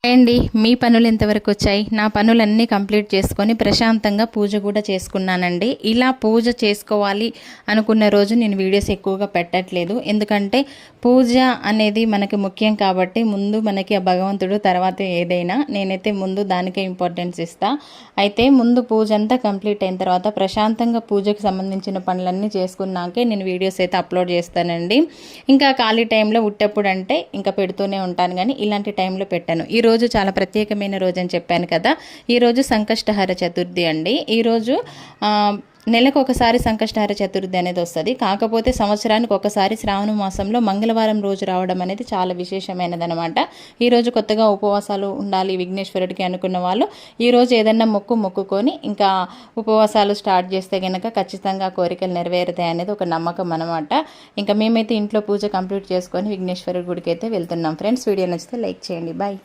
అండి మీ పనులు ఎంతవరకు వచ్చాయి? నా పనులన్నీ కంప్లీట్ చేసుకొని ప్రశాంతంగా పూజ కూడా చేసుకున్నానండి. ఇలా పూజ చేసుకోవాలి అనుకున్న రోజు నేను వీడియోస్ ఎక్కువగా పెట్టట్లేదు. ఎందుకంటే పూజ అనేది మనకి ముఖ్యం కాబట్టి ముందు మనకి ఆ భగవంతుడు, తర్వాత ఏదైనా. నేనైతే ముందు దానికే ఇంపార్టెన్స్ ఇస్తా. అయితే ముందు పూజ అంతా కంప్లీట్ అయిన తర్వాత ప్రశాంతంగా పూజకు సంబంధించిన పనులన్నీ చేసుకున్నాకే నేను వీడియోస్ అయితే అప్లోడ్ చేస్తానండి. ఇంకా ఖాళీ టైంలో ఉట్టప్పుడు అంటే ఇంకా పెడుతూనే ఉంటాను, కానీ ఇలాంటి టైంలో పెట్టాను. ఈరోజు చాలా ప్రత్యేకమైన రోజు అని చెప్పాను కదా. ఈరోజు సంకష్టహర చతుర్థి అండి. ఈరోజు నెలకు ఒకసారి సంకష్టహర చతుర్థి అనేది వస్తుంది. కాకపోతే సంవత్సరానికి ఒకసారి శ్రావణ మాసంలో మంగళవారం రోజు రావడం అనేది చాలా విశేషమైనదనమాట. ఈరోజు కొత్తగా ఉపవాసాలు ఉండాలి విఘ్నేశ్వరుడికి అనుకున్న వాళ్ళు ఈరోజు ఏదన్నా మొక్కుకొని ఇంకా ఉపవాసాలు స్టార్ట్ చేస్తే కనుక ఖచ్చితంగా కోరికలు నెరవేరుతాయి అనేది ఒక నమ్మకం అనమాట. ఇంకా మేమైతే ఇంట్లో పూజ కంప్లీట్ చేసుకొని విఘ్నేశ్వరుడి గుడికి అయితే వెళ్తున్నాం ఫ్రెండ్స్. వీడియో నచ్చితే లైక్ చేయండి. బాయ్.